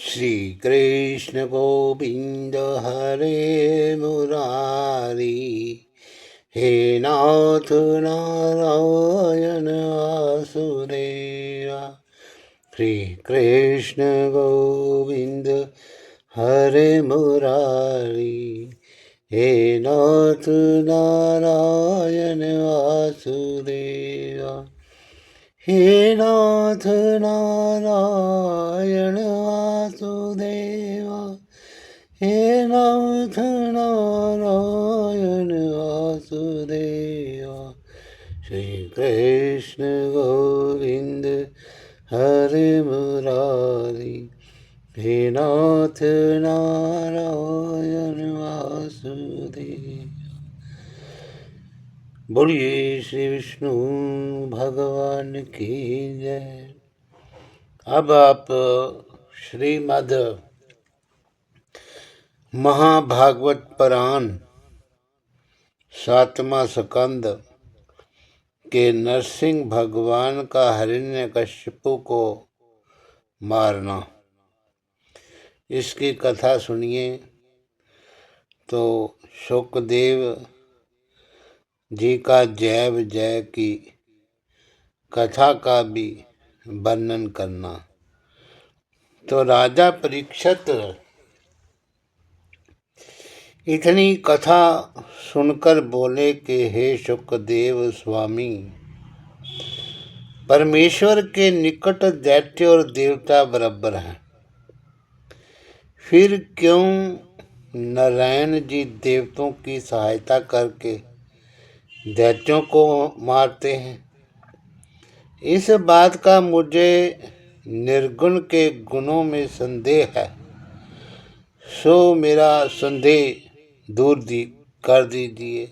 श्री कृष्ण गोविंद हरे मुरारी। हे नाथ नारायण वासुदेवा। श्री कृष्ण गोविंद हरे मुरारी। हे नाथ नारायण वासुदेवा। हे नाथ नारायण वासुदेवा। हे नाथ नारायण वासुदेवा। श्री कृष्ण गोविंद हरे मुरारी। हे नाथ नारायण वासुदेवा। बोलिए श्री विष्णु भगवान की जय। अब आप श्रीमद् महाभागवत पुराण 7वां स्कंद के नरसिंह भगवान का हिरण्यकश्यपु को मारना, इसकी कथा सुनिए तो शुकदेव जी का जय विजय की कथा का भी वर्णन करना। तो राजा परीक्षित इतनी कथा सुनकर बोले कि हे शुकदेव स्वामी, परमेश्वर के निकट दैत्य और देवता बराबर हैं, फिर क्यों नारायण जी देवताओं की सहायता करके दैत्यों को मारते हैं? इस बात का मुझे निर्गुण के गुणों में संदेह है, सो मेरा संदेह दूर कर दीजिए।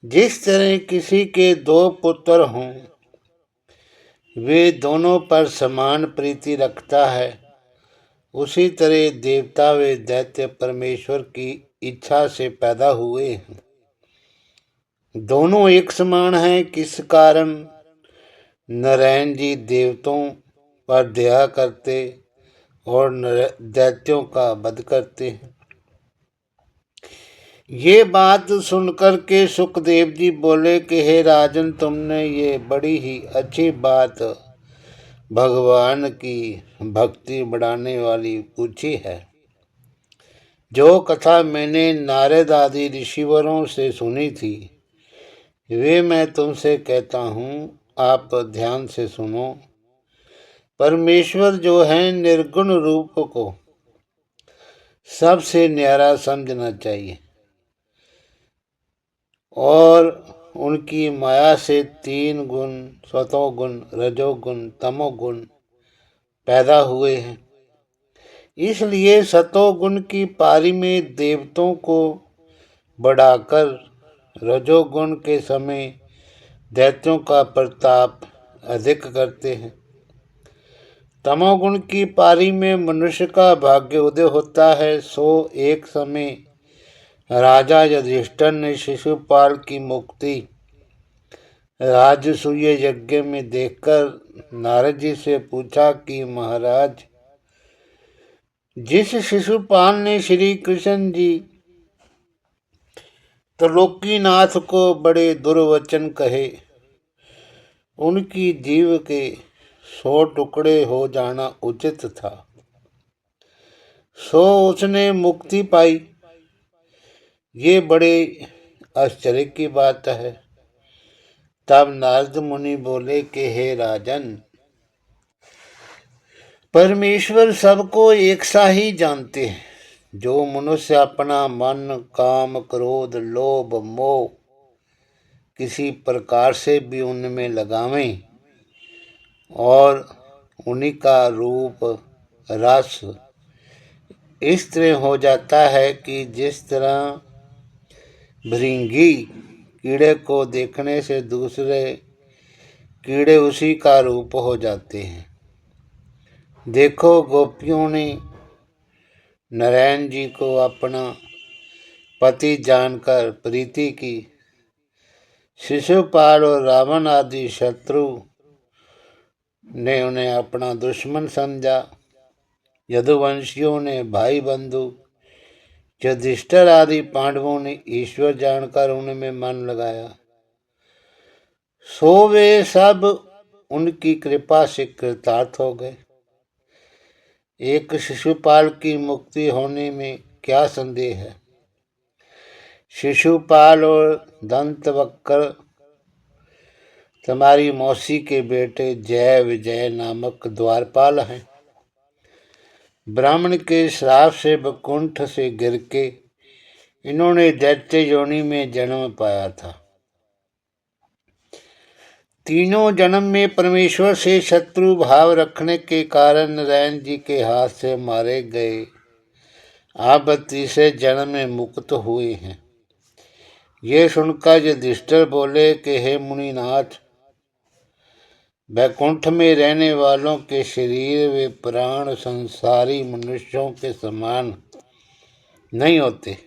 जिस तरह किसी के 2 पुत्र हों, वे दोनों पर समान प्रीति रखता है, उसी तरह देवता व दैत्य परमेश्वर की इच्छा से पैदा हुए हैं। दोनों एक समान हैं, किस कारण नारायण जी देवताओं पर दया करते और दैत्यों का वध करते हैं। ये बात सुनकर के सुखदेव जी बोले कि हे राजन, तुमने ये बड़ी ही अच्छी बात भगवान की भक्ति बढ़ाने वाली पूछी है। जो कथा मैंने नारद आदि ऋषिवरों से सुनी थी, वे मैं तुमसे कहता हूँ, आप ध्यान से सुनो। परमेश्वर जो है, निर्गुण रूप को सबसे न्यारा समझना चाहिए और उनकी माया से 3 गुण, सतोगुण, रजोगुण, तमोगुण पैदा हुए हैं। इसलिए सतोगुण की पारी में देवताओं को बढ़ाकर रजोगुण के समय दैत्यों का प्रताप अधिक करते हैं। तमोगुण की पारी में मनुष्य का भाग्य उदय होता है। सो एक समय राजा युधिष्ठिर ने शिशुपाल की मुक्ति राजसूय यज्ञ में देखकर नारद जी से पूछा कि महाराज, जिस शिशुपाल ने श्री कृष्ण जी त्रिलोकीनाथ को बड़े दुर्वचन कहे, उनकी जीव के 100 टुकड़े हो जाना उचित था, सो उसने मुक्ति पाई। ये बड़े आश्चर्य की बात है। तब नारद मुनि बोले कि हे राजन, परमेश्वर सबको एक सा ही जानते हैं। जो मनुष्य अपना मन, काम, क्रोध, लोभ, मोह किसी प्रकार से भी उनमें लगावें और उन्हीं का रूप, रस इस तरह हो जाता है कि जिस तरह भृंगी कीड़े को देखने से दूसरे कीड़े उसी का रूप हो जाते हैं। देखो, गोपियों ने नारायण जी को अपना पति जानकर प्रीति की। शिशुपाल और रावण आदि शत्रु ने उन्हें अपना दुश्मन समझा। यदुवंशियों ने, भाई बंधु युधिष्ठिर आदि पांडवों ने ईश्वर जानकर उनमें मन लगाया, सो वे सब उनकी कृपा से कृतार्थ हो गए। एक शिशुपाल की मुक्ति होने में क्या संदेह है। शिशुपाल और दंतवक्र तुम्हारी मौसी के बेटे जय विजय नामक द्वारपाल हैं। ब्राह्मण के श्राप से वैकुंठ से गिर के इन्होंने दैत्य योनि में जन्म पाया था। तीनों जन्म में परमेश्वर से शत्रु भाव रखने के कारण नारायण जी के हाथ से मारे गए। आप 32वें जन्म में मुक्त हुए हैं। ये सुनकर युधिष्ठिर बोले कि हे मुनिनाथ, वैकुंठ में रहने वालों के शरीर वे प्राण संसारी मनुष्यों के समान नहीं होते।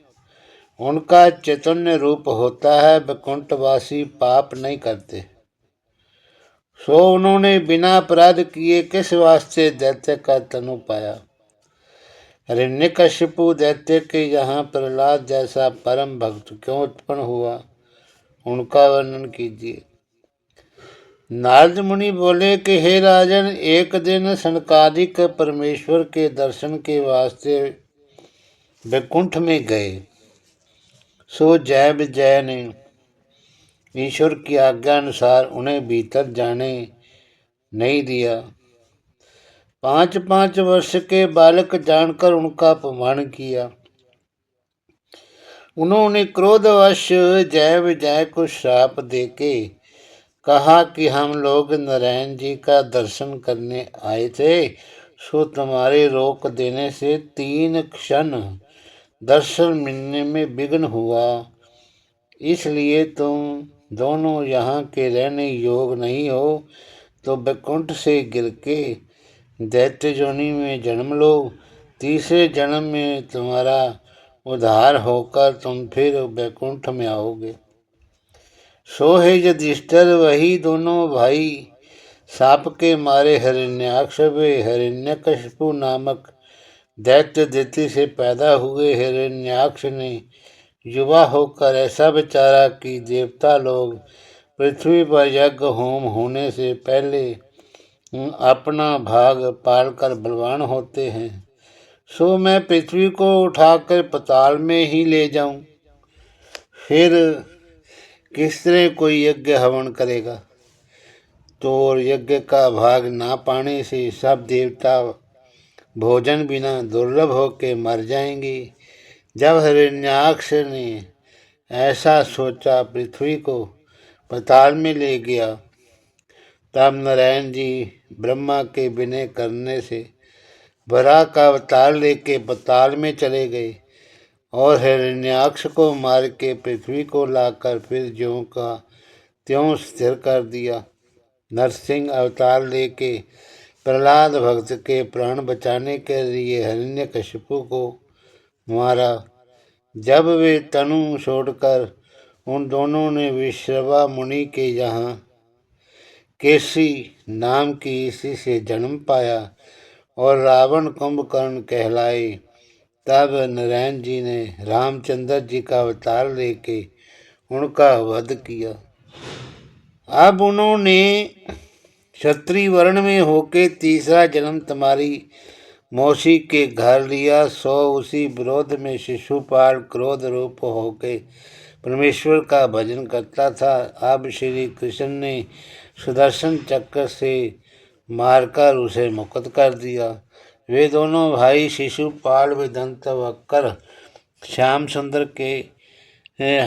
उनका चैतन्य रूप होता है। वैकुंठवासी पाप नहीं करते। सो उन्होंने बिना अपराध किए किस वास्ते दैत्य का तनु पाया। हिरण्यकशिपु दैत्य के यहाँ प्रहलाद जैसा परम भक्त क्यों उत्पन्न हुआ, उनका वर्णन कीजिए। नारद मुनि बोले कि हे राजन, एक दिन सनकादिक परमेश्वर के दर्शन के वास्ते वैकुंठ में गए। सो जय विजय ने ईश्वर की आज्ञा अनुसार उन्हें भीतर जाने नहीं दिया। 5-5 वर्ष के बालक जानकर उनका अपमान किया। उन्होंने क्रोधवश जय विजय को श्राप देके कहा कि हम लोग नारायण जी का दर्शन करने आए थे, सो तुम्हारे रोक देने से 3 क्षण दर्शन मिलने में विघ्न हुआ, इसलिए तुम दोनों यहाँ के रहने योग नहीं हो, तो वैकुंठ से गिर के दैत्य योनि में जन्म लो। तीसरे जन्म में तुम्हारा उद्धार होकर तुम फिर वैकुंठ में आओगे। सो हे युधिष्ठिर, वही दोनों भाई साप के मारे हिरण्याक्ष वे हिरण्यकशिपु नामक दैत्य दिति से पैदा हुए। हिरण्याक्ष ने युवा होकर ऐसा विचारा कि देवता लोग पृथ्वी पर यज्ञ होम होने से पहले अपना भाग पालकर बलवान होते हैं। सो मैं पृथ्वी को उठाकर पाताल में ही ले जाऊं, फिर किस तरह कोई यज्ञ हवन करेगा। तो यज्ञ का भाग ना पाने से सब देवता भोजन बिना दुर्लभ होकर मर जाएंगे। जब हिरण्याक्ष ने ऐसा सोचा, पृथ्वी को पाताल में ले गया। तब नारायण जी ब्रह्मा के विनय करने से वराह का अवतार लेके पाताल में चले गए और हिरण्याक्ष को मार के पृथ्वी को लाकर फिर ज्यों का त्यों स्थिर कर दिया। नरसिंह अवतार लेके प्रहलाद भक्त के प्राण बचाने के लिए हिरण्यकशिपु को मारा। जब वे तनु छोड़कर उन दोनों ने विश्रवा मुनि के यहाँ केसी नाम की इसी से जन्म पाया और रावण कुंभकर्ण कहलाए। तब नारायण जी ने रामचंद्र जी का अवतार लेके उनका वध किया। अब उन्होंने क्षत्रिय वर्ण में होके तीसरा जन्म तुम्हारी मौसी के घर लिया। सो उसी विरोध में शिशुपाल क्रोध रूप होके परमेश्वर का भजन करता था। अब श्री कृष्ण ने सुदर्शन चक्र से मारकर उसे मुक्त कर दिया। वे दोनों भाई शिशुपाल व दंतवक्र श्याम सुंदर के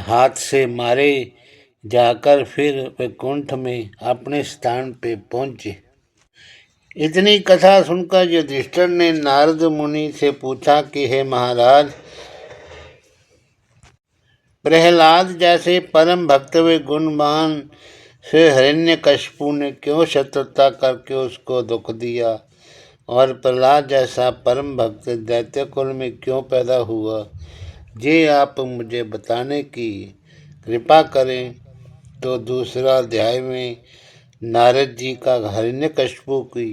हाथ से मारे जाकर फिर वैकुंठ में अपने स्थान पे पहुंचे। इतनी कथा सुनकर युधिष्ठिर ने नारद मुनि से पूछा कि हे महाराज, प्रहलाद जैसे परम भक्त व गुणवान से हिरण्यकशिपु ने क्यों शत्रुता करके उसको दुख दिया, और प्रहलाद जैसा परम भक्त दैत्य कुल में क्यों पैदा हुआ, ये आप मुझे बताने की कृपा करें। तो दूसरा अध्याय में नारद जी का हिरण्यकशिपु की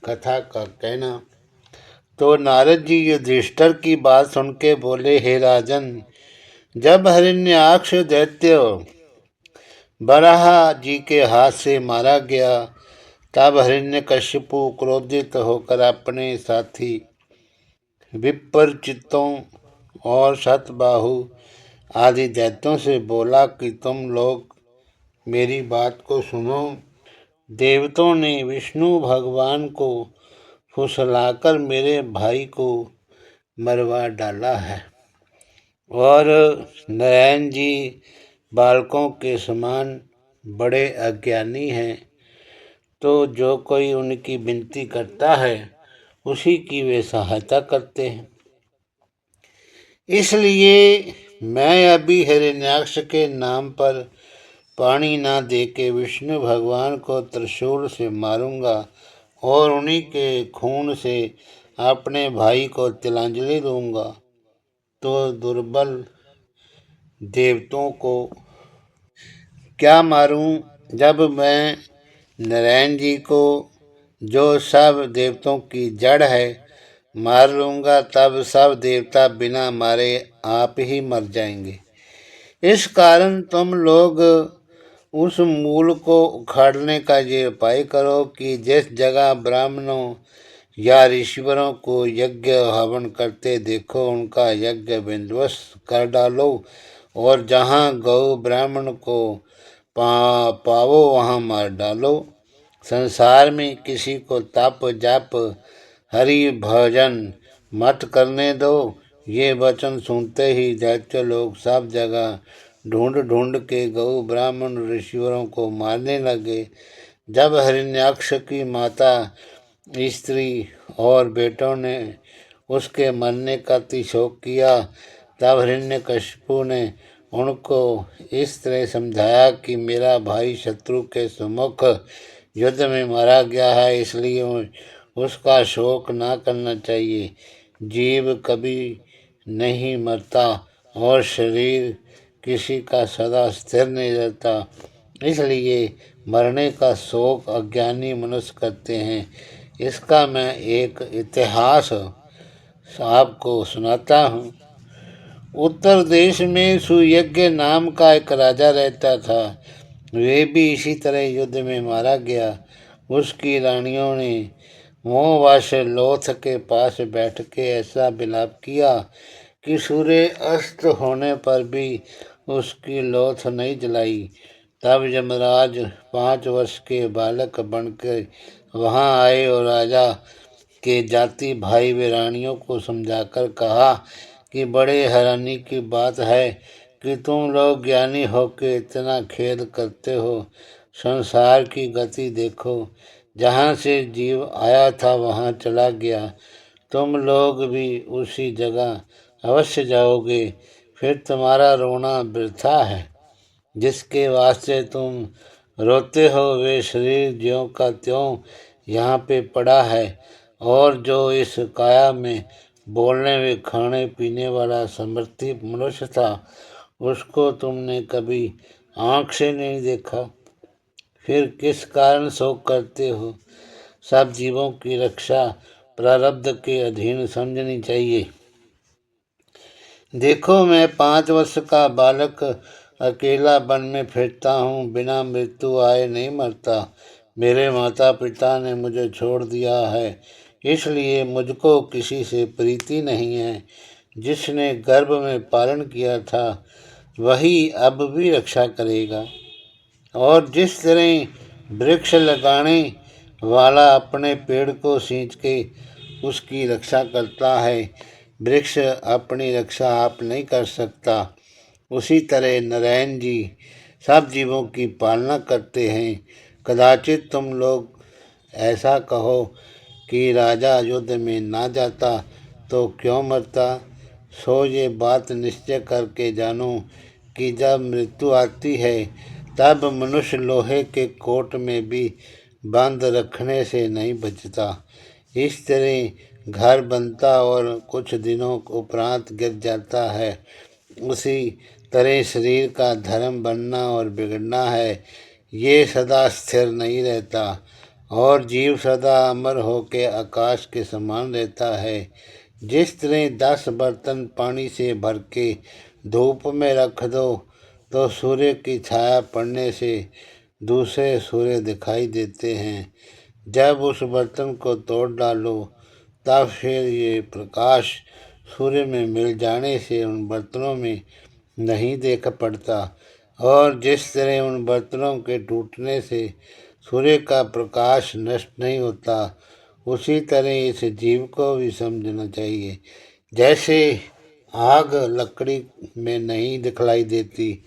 कथा का कहना। तो नारद जी युधिष्ठिर की बात सुन के बोले, हे राजन, जब हिरण्याक्ष दैत्य बराह जी के हाथ से मारा गया, तब हिरण्यकशिपु क्रोधित होकर अपने साथी विप्रचित्तों और शतबाहु आदि दैत्यों से बोला कि तुम लोग मेरी बात को सुनो। देवताओं ने विष्णु भगवान को फुसलाकर मेरे भाई को मरवा डाला है, और नारायण जी बालकों के समान बड़े अज्ञानी हैं, तो जो कोई उनकी विनती करता है उसी की वे सहायता करते हैं। इसलिए मैं अभी हिरण्याक्ष के नाम पर पानी ना दे के विष्णु भगवान को त्रिशूल से मारूंगा और उन्हीं के खून से अपने भाई को तिलांजलि दूंगा। तो दुर्बल देवताओं को क्या मारूं, जब मैं नारायण जी को, जो सब देवताओं की जड़ है, मार लूंगा, तब सब देवता बिना मारे आप ही मर जाएंगे। इस कारण तुम लोग उस मूल को उखाड़ने का ये उपाय करो कि जिस जगह ब्राह्मणों या ऋषिवरों को यज्ञ हवन करते देखो, उनका यज्ञ विध्वंस कर डालो, और जहाँ गौ ब्राह्मण को पावो वहाँ मार डालो। संसार में किसी को तप जप हरि भजन मत करने दो। ये वचन सुनते ही दैत्य लोग सब जगह ढूंढ ढूंढ के गौ ब्राह्मण ऋषिवरों को मारने लगे। जब हिरण्याक्ष की माता, स्त्री और बेटों ने उसके मरने का अतिशोक किया, तब हिरण्यकशिपु ने उनको इस तरह समझाया कि मेरा भाई शत्रु के सम्मुख युद्ध में मारा गया है, इसलिए उसका शोक ना करना चाहिए। जीव कभी नहीं मरता और शरीर किसी का सदा स्थिर नहीं रहता, इसलिए मरने का शोक अज्ञानी मनुष्य करते हैं। इसका मैं एक इतिहास आपको सुनाता हूँ। उत्तर देश में सुयज्ञ नाम का एक राजा रहता था। वे भी इसी तरह युद्ध में मारा गया। उसकी रानियों ने मोहवश लोथ के पास बैठ के ऐसा विलाप किया कि सूर्य अस्त होने पर भी उसकी लोथ नहीं जलाई। तब यमराज 5 वर्ष के बालक बनकर वहाँ आए और राजा के जाति भाई व रानियों को समझाकर कहा कि बड़े हैरानी की बात है कि तुम लोग ज्ञानी होकर इतना खेद करते हो। संसार की गति देखो, जहाँ से जीव आया था वहाँ चला गया, तुम लोग भी उसी जगह अवश्य जाओगे। फिर तुम्हारा रोना वृथा है। जिसके वास्ते तुम रोते हो वे शरीर ज्यों का त्यों यहाँ पे पड़ा है, और जो इस काया में बोलने व खाने पीने वाला समर्थी मनुष्य था, उसको तुमने कभी आँख से नहीं देखा। फिर किस कारण शोक करते हो। सब जीवों की रक्षा प्रारब्ध के अधीन समझनी चाहिए। देखो, मैं 5 वर्ष का बालक अकेला वन में फिरता हूँ, बिना मृत्यु आए नहीं मरता। मेरे माता पिता ने मुझे छोड़ दिया है, इसलिए मुझको किसी से प्रीति नहीं है। जिसने गर्भ में पालन किया था वही अब भी रक्षा करेगा। और जिस तरह वृक्ष लगाने वाला अपने पेड़ को सींच के उसकी रक्षा करता है, वृक्ष अपनी रक्षा आप नहीं कर सकता, उसी तरह नारायण जी सब जीवों की पालना करते हैं। कदाचित तुम लोग ऐसा कहो कि राजा युद्ध में ना जाता तो क्यों मरता। सो ये बात निश्चय करके जानो कि जब मृत्यु आती है तब मनुष्य लोहे के कोट में भी बंद रखने से नहीं बचता। इस तरह घर बनता और कुछ दिनों उपरांत गिर जाता है, उसी तरह शरीर का धर्म बनना और बिगड़ना है। ये सदा स्थिर नहीं रहता। और जीव सदा अमर होके आकाश के समान रहता है। जिस तरह 10 बर्तन पानी से भर के धूप में रख दो तो सूर्य की छाया पड़ने से दूसरे सूर्य दिखाई देते हैं। जब उस बर्तन को तोड़ डालो तब फिर ये प्रकाश सूर्य में मिल जाने से उन बर्तनों में नहीं देख पड़ता। और जिस तरह उन बर्तनों के टूटने से सूर्य का प्रकाश नष्ट नहीं होता, उसी तरह इस जीव को भी समझना चाहिए। जैसे आग लकड़ी में नहीं दिखलाई देती,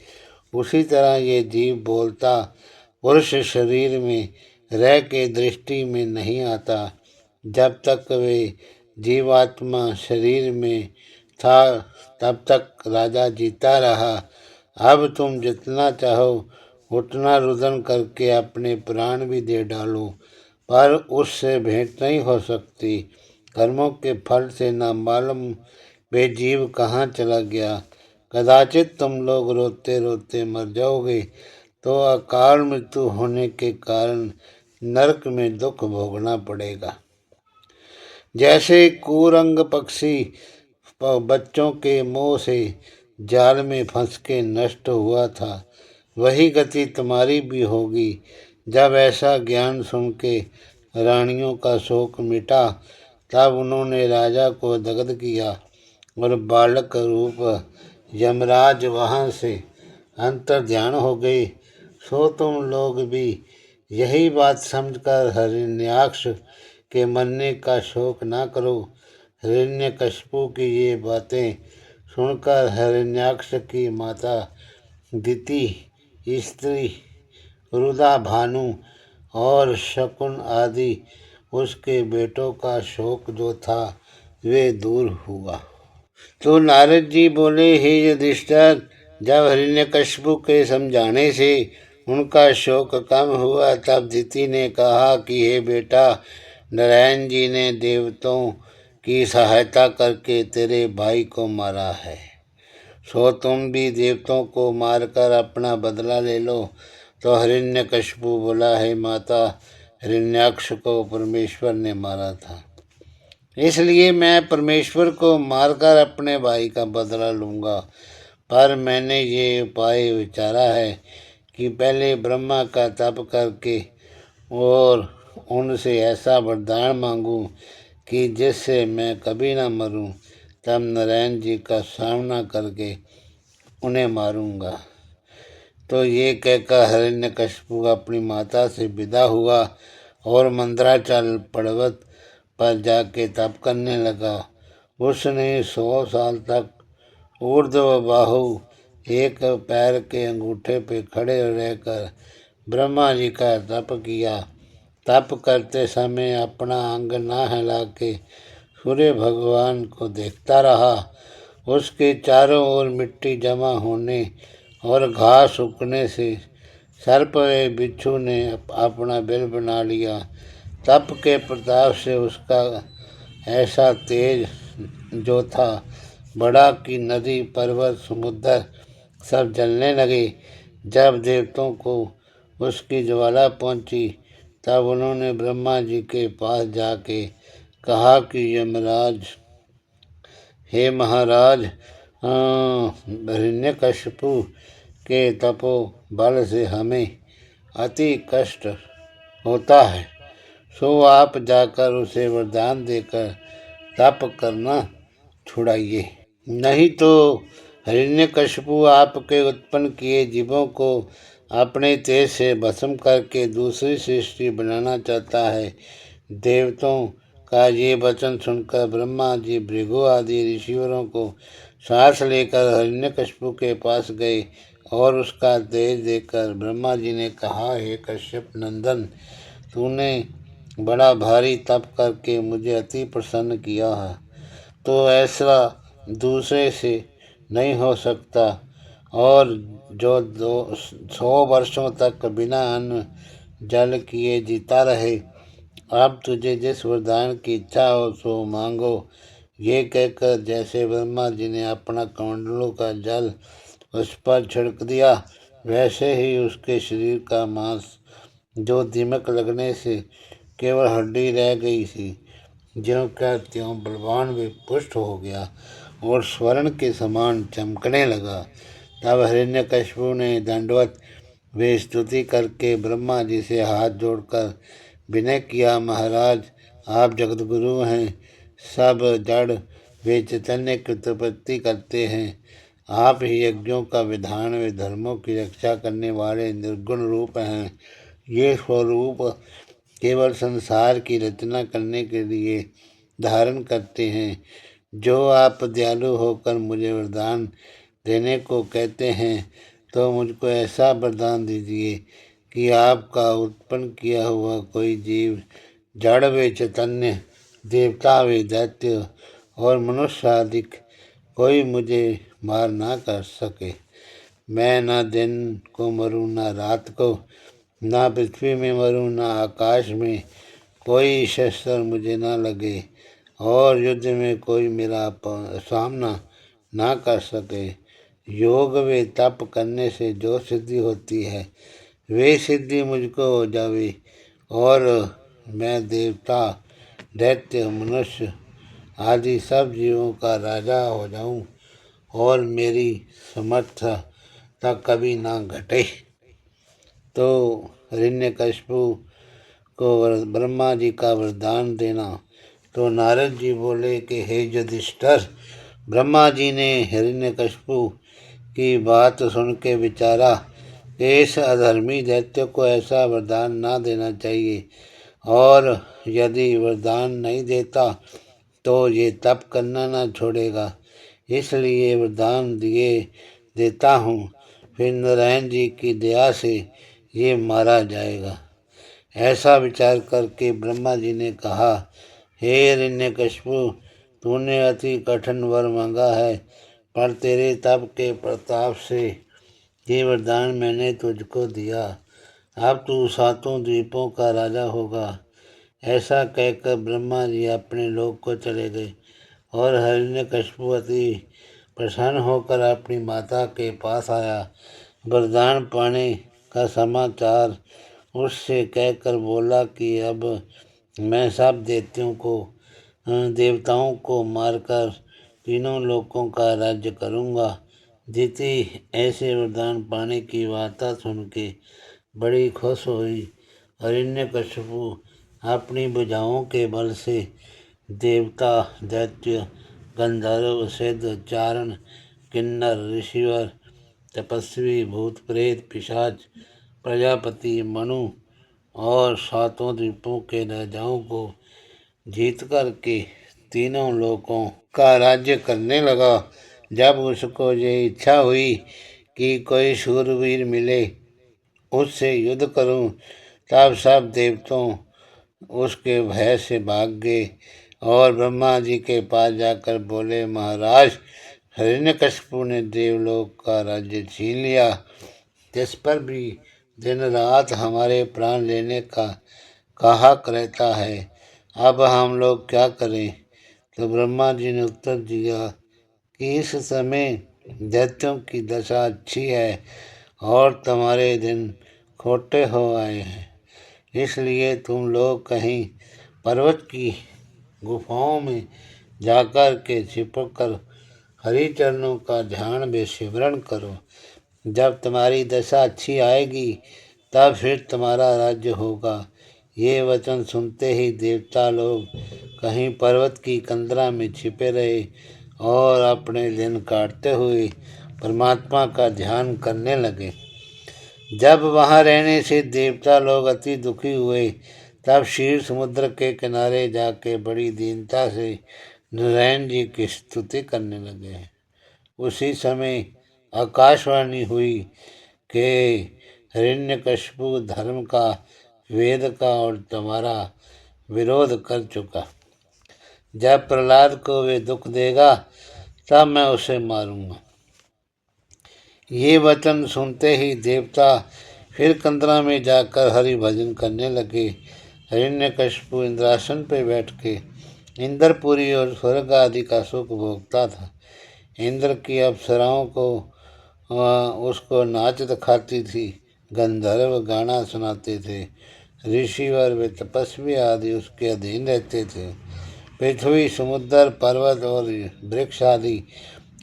उसी तरह ये जीव बोलता पुरुष शरीर में रह के दृष्टि में नहीं आता। जब तक वे जीवात्मा शरीर में था तब तक राजा जीता रहा। अब तुम जितना चाहो उतना रुदन करके अपने प्राण भी दे डालो, पर उससे भेंट नहीं हो सकती। कर्मों के फल से न मालूम वे जीव कहाँ चला गया। कदाचित तुम लोग रोते रोते मर जाओगे तो अकाल मृत्यु होने के कारण नरक में दुख भोगना पड़ेगा। जैसे कुरंग पक्षी बच्चों के मोह से जाल में फंस के नष्ट हुआ था, वही गति तुम्हारी भी होगी। जब ऐसा ज्ञान सुन के रानियों का शोक मिटा तब उन्होंने राजा को दग्ध किया और बालक रूप यमराज वहाँ से अंतर ध्यान हो गए। सो तुम लोग भी यही बात समझकर हिरण्याक्ष के मरने का शोक ना करो। हिरण्यकशिपु की ये बातें सुनकर हिरण्याक्ष की माता दिति, स्त्री रुदा, भानु और शकुन आदि उसके बेटों का शोक जो था वे दूर हुआ। तो नारद जी बोले, हे युधिष्ठिर, जब हिरण्यकशिपु के समझाने से उनका शोक कम हुआ तब दिति ने कहा कि हे बेटा, नारायण जी ने देवताओं की सहायता करके तेरे भाई को मारा है, सो तुम भी देवताओं को मारकर अपना बदला ले लो। तो हिरण्यकशिपु बोला, हे माता, हिरण्याक्ष को परमेश्वर ने मारा था, इसलिए मैं परमेश्वर को मारकर अपने भाई का बदला लूँगा। पर मैंने ये उपाय विचारा है कि पहले ब्रह्मा का तप करके और उनसे ऐसा वरदान मांगूं कि जिससे मैं कभी ना मरूं। तब नारायण जी का सामना करके उन्हें मारूंगा। तो ये कहकर हिरण्यकशिपु अपनी माता से विदा हुआ और मंदराचल पर्वत पर जाके तप करने लगा। उसने 100 साल तक ऊर्ध्व बाहु एक पैर के अंगूठे पे खड़े रहकर ब्रह्मा जी का तप किया। तप करते समय अपना अंग ना हिला के सूर्य भगवान को देखता रहा। उसके चारों ओर मिट्टी जमा होने और घास सूखने से सर्प व बिच्छू ने अपना बिल बना लिया। तप के प्रताप से उसका ऐसा तेज जो था बड़ा कि नदी पर्वत समुद्र सब जलने लगे। जब देवताओं को उसकी ज्वाला पहुंची तब उन्होंने ब्रह्मा जी के पास जाके कहा कि यमराज, हे महाराज, हिरण्यकशिपु के तपो बल से हमें अति कष्ट होता है, सो आप जाकर उसे वरदान देकर तप करना छुड़ाइए, नहीं तो हिरण्यकशिपु आपके उत्पन्न किए जीवों को अपने तेज से भस्म करके दूसरी सृष्टि बनाना चाहता है। देवताओं का ये वचन सुनकर ब्रह्मा जी भृगु आदि ऋषिवरों को सांस लेकर हिरण्यकशिपु के पास गए और उसका तेज देखकर ब्रह्मा जी ने कहा, हे कश्यप नंदन, तूने बड़ा भारी तप करके मुझे अति प्रसन्न किया है, तो ऐसा दूसरे से नहीं हो सकता। और जो 100 वर्षों तक बिना अन्न जल किए जीता रहे, अब तुझे जिस वरदान की इच्छा हो सो मांगो। ये कहकर जैसे ब्रह्मा जी ने अपना कमंडलों का जल उस पर छिड़क दिया, वैसे ही उसके शरीर का मांस जो दीमक लगने से केवल हड्डी रह गई थी। ज्यों का त्यों बलवान वे पुष्ट हो गया और स्वर्ण के समान चमकने लगा। तब हिरण्यकशिपु ने दंडवत वे स्तुति करके ब्रह्मा जी से हाथ जोड़कर विनय किया, महाराज आप जगतगुरु हैं, सब जड़ वे चैतन्य की उत्पत्ति करते हैं। आप ही यज्ञों का विधान व धर्मों की रक्षा करने वाले निर्गुण रूप हैं। ये स्वरूप केवल संसार की रचना करने के लिए धारण करते हैं। जो आप दयालु होकर मुझे वरदान देने को कहते हैं, तो मुझको ऐसा वरदान दीजिए कि आपका उत्पन्न किया हुआ कोई जीव, जड़ व चैतन्य, देवता व दैत्य और मनुष्य आदि कोई मुझे मार ना कर सके। मैं ना दिन को मरूं ना रात को, ना पृथ्वी में मरूं ना आकाश में, कोई शस्त्र मुझे ना लगे और युद्ध में कोई मेरा सामना ना कर सके। योग व तप करने से जो सिद्धि होती है, वे सिद्धि मुझको हो जावे और मैं देवता, दैत्य, मनुष्य आदि सब जीवों का राजा हो जाऊं और मेरी समर्थ कभी ना घटे। तो हिरण्यकशिपु को ब्रह्मा जी का वरदान देना। तो नारद जी बोले कि हे युधिष्ठिर, ब्रह्मा जी ने हिरण्यकशिपु की बात सुन के विचारा कि इस अधर्मी दैत्य को ऐसा वरदान ना देना चाहिए, और यदि वरदान नहीं देता तो ये तप करना ना छोड़ेगा, इसलिए वरदान दिए देता हूँ, फिर नारायण जी की दया से ये मारा जाएगा। ऐसा विचार करके ब्रह्मा जी ने कहा, हे हिरण्यकशिपु, तूने अति कठिन वर मांगा है, पर तेरे तप के प्रताप से ये वरदान मैंने तुझको दिया। अब तू सातों द्वीपों का राजा होगा। ऐसा कहकर ब्रह्मा जी अपने लोक को चले गए और हिरण्यकशिपु अति प्रसन्न होकर अपनी माता के पास आया। वरदान पाने का समाचार उससे कहकर बोला कि अब मैं सब देवताओं को मारकर तीनों लोकों का राज्य करूँगा। दिति ऐसे वरदान पाने की वार्ता सुन के बड़ी खुश हुई। हिरण्यकशिपु अपनी भुजाओं के बल से देवता, दैत्य, गंधर्व, सिद्ध, चारण, किन्नर, ऋषिवर, तपस्वी, भूत प्रेत, पिशाच, प्रजापति, मनु और सातों द्वीपों के राजाओं को जीत करके तीनों लोकों का राज्य करने लगा। जब उसको ये इच्छा हुई कि कोई शूरवीर मिले उससे युद्ध करूं, तब सब देवताओं उसके भय से भाग गए और ब्रह्मा जी के पास जाकर बोले, महाराज हिरण्यकशिपु ने देवलोक का राज्य छीन लिया, जिस पर भी दिन रात हमारे प्राण लेने का कहा रहता है। अब हम लोग क्या करें? तो ब्रह्मा जी ने उत्तर दिया कि इस समय दैत्यों की दशा अच्छी है और तुम्हारे दिन खोटे हो आए हैं, इसलिए तुम लोग कहीं पर्वत की गुफाओं में जाकर के छिपक कर हरि चरणों का ध्यान व सिमरण करो। जब तुम्हारी दशा अच्छी आएगी तब फिर तुम्हारा राज्य होगा। ये वचन सुनते ही देवता लोग कहीं पर्वत की कंदरा में छिपे रहे और अपने दिन काटते हुए परमात्मा का ध्यान करने लगे। जब वहाँ रहने से देवता लोग अति दुखी हुए, तब क्षीर समुद्र के किनारे जाके बड़ी दीनता से नारायण जी की स्तुति करने लगे। उसी समय आकाशवाणी हुई कि हिरण्यकशिपु धर्म का, वेद का और तुम्हारा विरोध कर चुका। जब प्रहलाद को वे दुख देगा तब मैं उसे मारूंगा। ये वचन सुनते ही देवता फिर कंदरा में जाकर हरि भजन करने लगे। हिरण्यकशिपु इंद्रासन पर बैठ के इंद्रपुरी और स्वर्ग आदि का सुख भोगता था। इंद्र की अप्सराओं को उसको नाच दिखाती थी, गंधर्व गाना सुनाते थे, ऋषिवर व तपस्वी आदि उसके अधीन रहते थे। पृथ्वी, समुद्र, पर्वत और वृक्ष आदि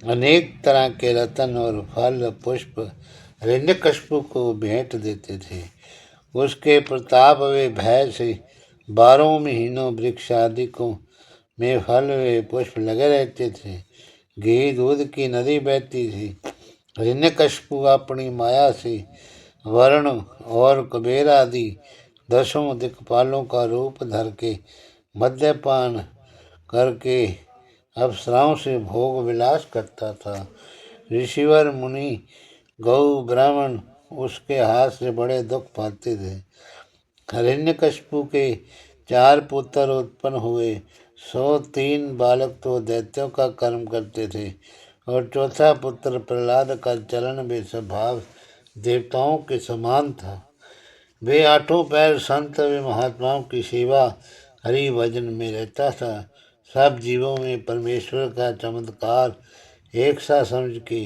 अनेक तरह के रत्न और फल पुष्प हिरण्यकशिपु को भेंट देते थे। उसके प्रताप व भय से 12 महीनों वृक्ष आदि को में फल व पुष्प लगे रहते थे। घी दूध की नदी बहती थी। हिरण्यकशिपु अपनी माया से वरुण और कुबेर आदि 10 दिक्पालों का रूप धर के मद्यपान करके अप्सराओं से भोग विलास करता था। ऋषिवर मुनि गौ ब्राह्मण उसके हाथ से बड़े दुख पाते थे। हिरण्यकशिपु के 4 पुत्र उत्पन्न हुए। 103 बालक तो दैत्यों का कर्म करते थे और चौथा पुत्र प्रहलाद का चलन व स्वभाव देवताओं के समान था। वे 8 पैर संत व महात्माओं की सेवा हरि भजन में रहता था। सब जीवों में परमेश्वर का चमत्कार एक सा समझ के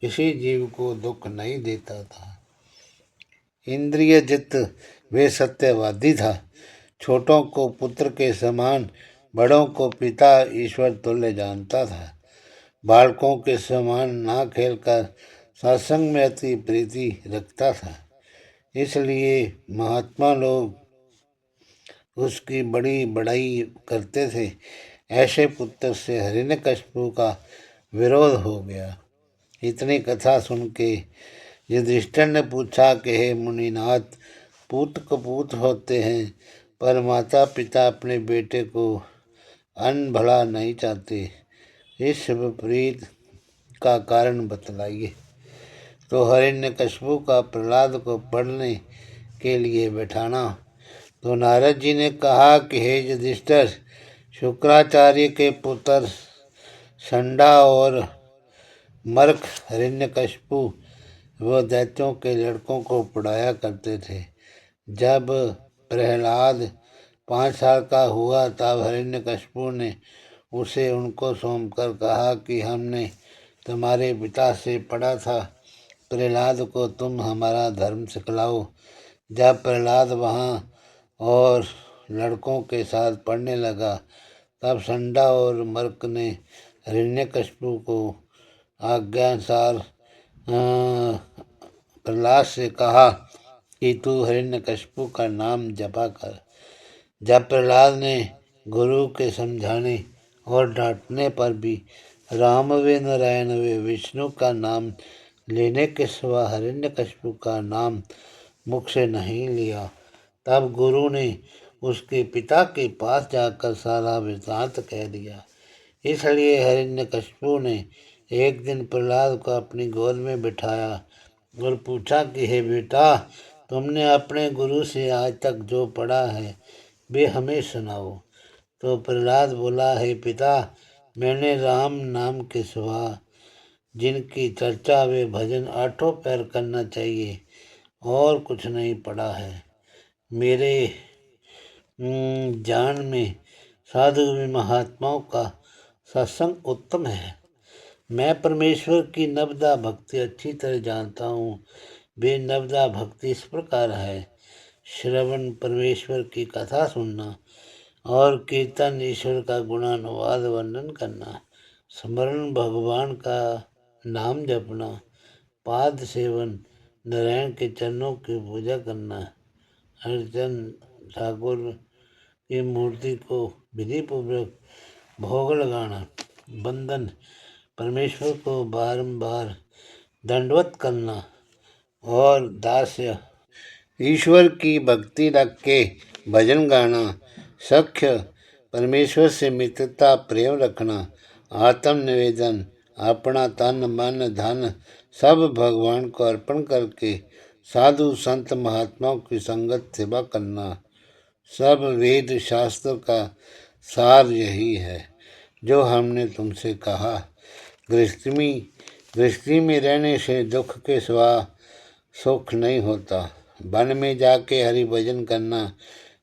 किसी जीव को दुख नहीं देता था। इंद्रिय जित वे सत्यवादी था। छोटों को पुत्र के समान, बड़ों को पिता ईश्वर तुल्य जानता था। बालकों के समान ना खेलकर सत्संग में अति प्रीति रखता था। इसलिए महात्मा लोग उसकी बड़ी बड़ाई करते थे। ऐसे पुत्र से हिरण्यकशिपु का विरोध हो गया। इतनी कथा सुन के युधिष्ठिर ने पूछा कि हे मुनिनाथ, पूत कपूत होते हैं, पर माता पिता अपने बेटे को अन्न भला नहीं चाहते। इस विपरीत का कारण बतलाइए। तो हिरण्यकशिपु का प्रहलाद को पढ़ने के लिए बैठाना। तो नारद जी ने कहा कि हे युधिष्ठिर, शुक्राचार्य के पुत्र संडा और मर्क हिरण्यकशिपु व दैत्यों के लड़कों को पढ़ाया करते थे। जब प्रहलाद 5 साल का हुआ तब हिरण्यकशिपु ने उसे उनको सौंपकर कहा कि हमने तुम्हारे पिता से पढ़ा था, प्रहलाद को तुम हमारा धर्म सिखलाओ। जब प्रहलाद वहाँ और लड़कों के साथ पढ़ने लगा तब संडा और मर्क ने हिरण्यकशिपु को आज्ञानुसार प्रहलाद से कहा कि तू हिरण्यकशिपु का नाम जपा कर। जब प्रहलाद ने गुरु के समझाने और डांटने पर भी राम व नारायण व विष्णु का नाम लेने के सिवा हिरण्यकशिपु का नाम मुख से नहीं लिया, तब गुरु ने उसके पिता के पास जाकर सारा वृत्तांत कह दिया। इसलिए हिरण्यकशिपु ने एक दिन प्रहलाद को अपनी गोद में बिठाया और पूछा कि हे बेटा, तुमने अपने गुरु से आज तक जो पढ़ा है वे हमें सुनाओ। तो प्रहलाद बोला, हे पिता, मैंने राम नाम के सिवा जिनकी चर्चा वे भजन 8 पैर करना चाहिए और कुछ नहीं पढ़ा है। मेरे जान में साधु व महात्माओं का सत्संग उत्तम है। मैं परमेश्वर की नवदा भक्ति अच्छी तरह जानता हूँ। वे नवदा भक्ति इस प्रकार है: श्रवण, परमेश्वर की कथा सुनना और कीर्तन, ईश्वर का गुणानुवाद वर्णन करना, स्मरण, भगवान का नाम जपना, पाद सेवन, नारायण के चरणों की पूजा करना, अर्चन, ठाकुर की मूर्ति को विधिपूर्वक भोग लगाना, बंधन, परमेश्वर को बारंबार दंडवत करना और दास्य, ईश्वर की भक्ति रख के भजन गाना, सख्य, परमेश्वर से मित्रता प्रेम रखना, आत्म निवेदन, अपना तन मन धन सब भगवान को अर्पण करके साधु संत महात्माओं की संगत सेवा करना। सब वेद शास्त्र का सार यही है जो हमने तुमसे कहा। गृहस्थी में रहने से दुख के सिवा सुख नहीं होता। वन में जाके हरि भजन करना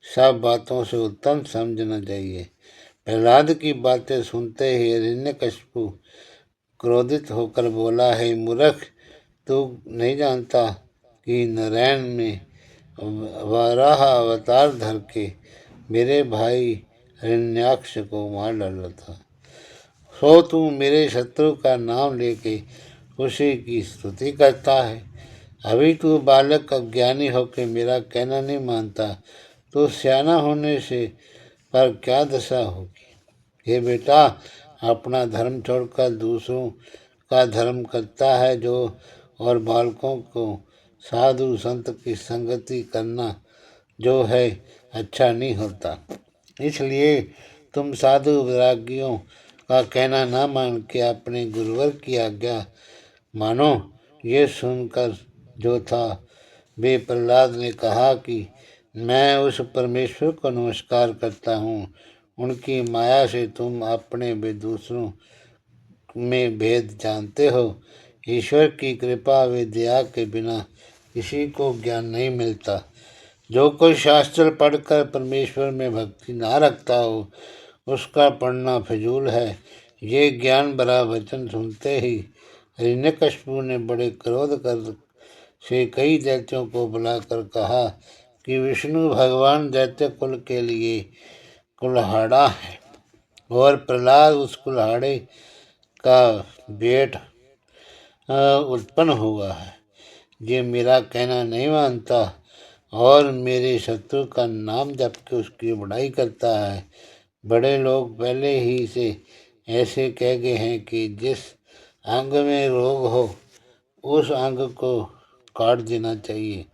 सब बातों से उत्तम समझना चाहिए। प्रहलाद की बातें सुनते ही हिरण्यकशिपु क्रोधित होकर बोला, है मूर्ख, तू नहीं जानता कि नारायण में वराह अवतार धर के मेरे भाई हिरण्याक्ष को मार डाला था। सो तू मेरे शत्रु का नाम लेके उसी की स्तुति करता है। अभी तू बालक अज्ञानी होकर मेरा कहना नहीं मानता, तो सियाना होने से पर क्या दशा होगी। हे बेटा, अपना धर्म छोड़कर दूसरों का धर्म करता है जो, और बालकों को साधु संत की संगति करना जो है अच्छा नहीं होता। इसलिए तुम साधु वैरागियों का कहना न मान के अपने गुरुवर की आज्ञा मानो। ये सुनकर जो था वे प्रहलाद ने कहा कि मैं उस परमेश्वर को नमस्कार करता हूँ। उनकी माया से तुम अपने वे दूसरों में भेद जानते हो। ईश्वर की कृपा व दया के बिना किसी को ज्ञान नहीं मिलता। जो कोई शास्त्र पढ़कर परमेश्वर में भक्ति ना रखता हो, उसका पढ़ना फिजूल है। ये ज्ञान भरा वचन सुनते ही हिरण्यकशिपु ने बड़े क्रोध कर से कई दैत्यों को बुलाकर कहा कि विष्णु भगवान दैत्य कुल के लिए कुल्हाड़ा है, और प्रहलाद उस कुल्हाड़े का बेट उत्पन्न हुआ है। ये मेरा कहना नहीं मानता और मेरे शत्रु का नाम जप के उसकी बुराई करता है। बड़े लोग पहले ही से ऐसे कह गए हैं कि जिस अंग में रोग हो उस अंग को काट देना चाहिए,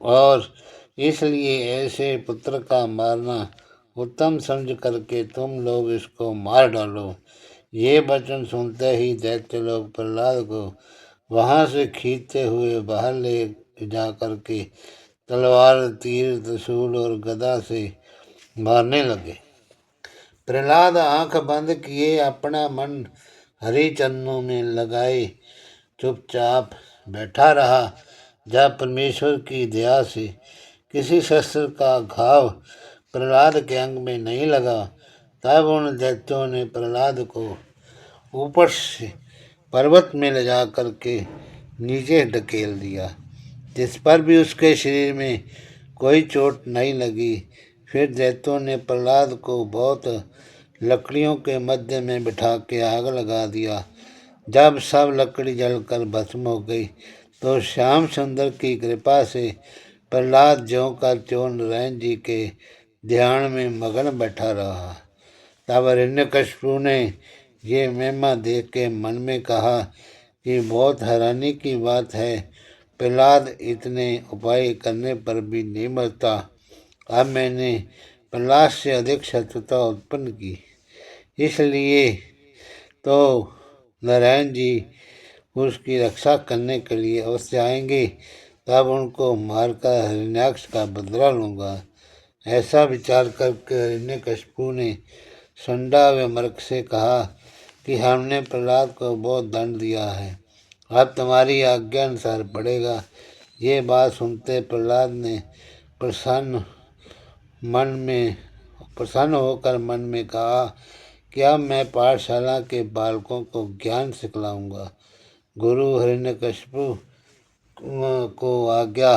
और इसलिए ऐसे पुत्र का मारना उत्तम समझ करके तुम लोग इसको मार डालो। ये वचन सुनते ही दैत्य लोग प्रहलाद को वहाँ से खींचते हुए बाहर ले जा करके तलवार, तीर, त्रिशूल और गदा से मारने लगे। प्रहलाद आंख बंद किए अपना मन हरि चरणों में लगाए चुपचाप बैठा रहा। जब परमेश्वर की दया से किसी शस्त्र का घाव प्रहलाद के अंग में नहीं लगा, तब उन दैत्यों ने प्रहलाद को ऊपर से पर्वत में ले जा करके नीचे ढकेल दिया, जिस पर भी उसके शरीर में कोई चोट नहीं लगी। फिर दैत्यों ने प्रहलाद को बहुत लकड़ियों के मध्य में बिठा के आग लगा दिया। जब सब लकड़ी जलकर भस्म हो गई, तो श्याम सुंदर की कृपा से प्रहलाद ज्यों का त्यों नारायण जी के ध्यान में मगन बैठा रहा। तब हिरण्यकशिपु ने ये महिमा देख के मन में कहा कि बहुत हैरानी की बात है, प्रहलाद इतने उपाय करने पर भी नहीं मरता। अब मैंने प्रहलाद से अधिक शत्रुता उत्पन्न की, इसलिए तो नारायण जी उसकी रक्षा करने के लिए अवश्य आएंगे, तब उनको मारकर हिरण्याक्ष का बदला लूँगा। ऐसा विचार करके हिरण्यकशिपु ने संडा व मर्क से कहा कि हमने प्रहलाद को बहुत दंड दिया है, अब तुम्हारी आज्ञा अनुसार पड़ेगा। ये बात सुनते प्रहलाद ने प्रसन्न होकर मन में कहा कि अब मैं पाठशाला के बालकों को ज्ञान सिखलाऊंगा। गुरु हिरण्यकशिपु को आज्ञा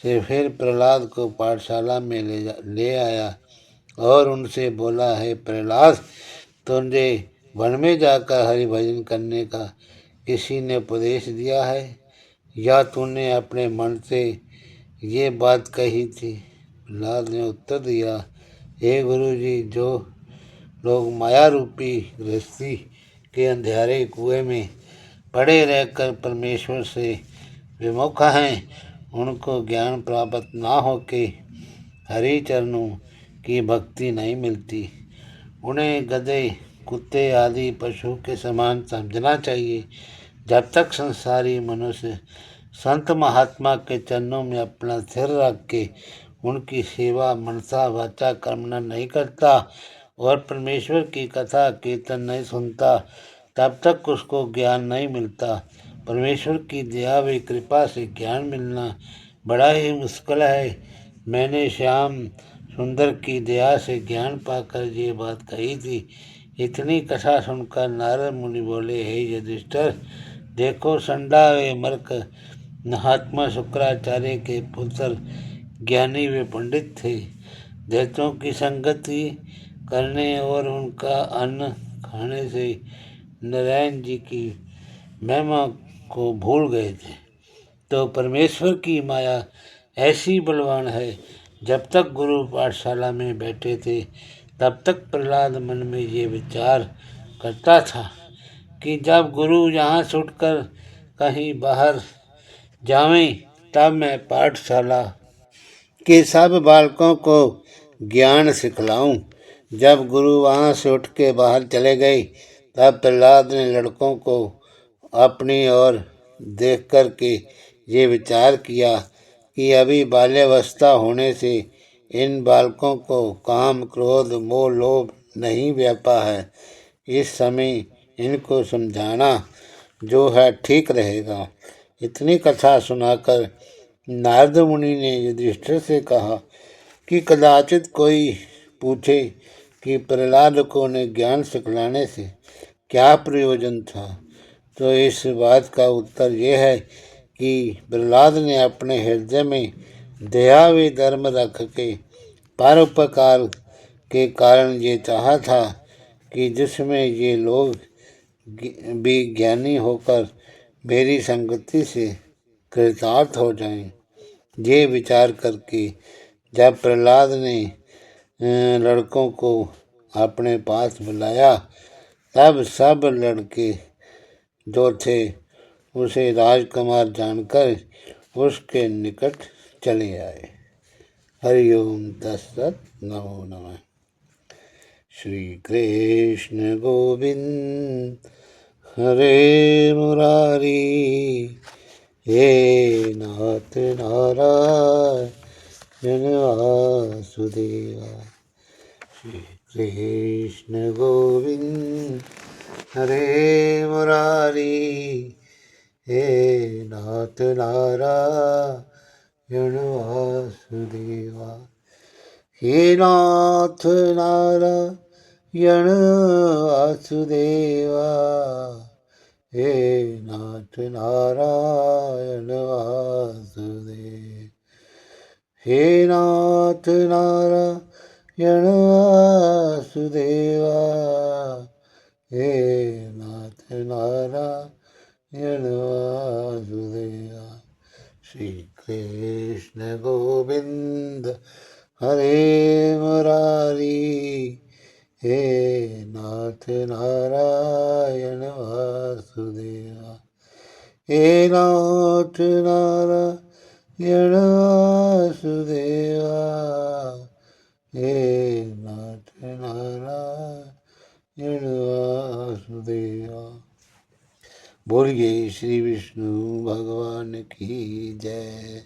से फिर प्रहलाद को पाठशाला में ले आया और उनसे बोला, है प्रहलाद, तुझे वन में जाकर हरि भजन करने का किसी ने उपदेश दिया है, या तूने अपने मन से ये बात कही थी? प्रहलाद ने उत्तर दिया, हे गुरु जी, जो लोग माया रूपी गृहस्थी के अंधेरे कुएं में पड़े रहकर परमेश्वर से विमुख हैं, उनको ज्ञान प्राप्त ना होके हरि चरणों की भक्ति नहीं मिलती। उन्हें गधे, कुत्ते आदि पशु के समान समझना चाहिए। जब तक संसारी मनुष्य संत महात्मा के चरणों में अपना सिर रख के उनकी सेवा मनसा वाचा कर्मणा नहीं करता और परमेश्वर की कथा कीर्तन नहीं सुनता, तब तक उसको ज्ञान नहीं मिलता। परमेश्वर की दया व कृपा से ज्ञान मिलना बड़ा ही मुश्किल है। मैंने श्याम सुंदर की दया से ज्ञान पाकर ये बात कही थी। इतनी कथा सुनकर नारद मुनि बोले, हे युधिष्ठिर, देखो संडा व मर्क महात्मा शुक्राचार्य के पुत्र ज्ञानी वे पंडित थे। दैत्यों की संगति करने और उनका अन्न खाने से नारायण जी की महिमा को भूल गए थे। तो परमेश्वर की माया ऐसी बलवान है। जब तक गुरु पाठशाला में बैठे थे तब तक प्रहलाद मन में ये विचार करता था कि जब गुरु यहाँ से उठकर कहीं बाहर जावें तब मैं पाठशाला के सब बालकों को ज्ञान सिखलाऊं। जब गुरु वहाँ से उठ के बाहर चले गए तब प्रहलाद ने लड़कों को अपनी ओर देख कर के ये विचार किया कि अभी बाल्यावस्था होने से इन बालकों को काम क्रोध मोह लोभ नहीं व्यापा है। इस समय इनको समझाना जो है ठीक रहेगा। इतनी कथा सुनाकर नारद मुनि ने युधिष्ठिर से कहा कि कदाचित कोई पूछे कि प्रहलाद को ने ज्ञान सिखलाने से क्या प्रयोजन था, तो इस बात का उत्तर यह है कि प्रहलाद ने अपने हृदय में दया व धर्म रख के परोपकार के कारण ये चाहा था कि जिसमें ये लोग भी ज्ञानी होकर मेरी संगति से कृतार्थ हो जाएं। ये विचार करके जब प्रहलाद ने लड़कों को अपने पास बुलाया तब सब लड़के जो थे उसे राजकुमार जानकर उसके निकट चले आए। हरिओम तत्सत। नमो नमः। श्री कृष्ण गोविंद हरे मुरारी, हे नाथ नारायण वासुदेवा। श्री कृष्ण गोविंद हरे मुरारी, हे नाथ नारायण वासुदेवा। हे नाथ नारायण वासुदेवा, हे नाथ नारायण वासुदेव। हे नाथ नारायण वासुदेवा, हे नाथ नारायण वासुदेवा। श्री कृष्ण गोविंद हरे मुरारी, हे नाथ नारायण वासुदेवा। हे नाथ नारायण वासुदेवा, हे नाथ नारायण वासुदेवा। बोलिए श्री विष्णु भगवान की जय।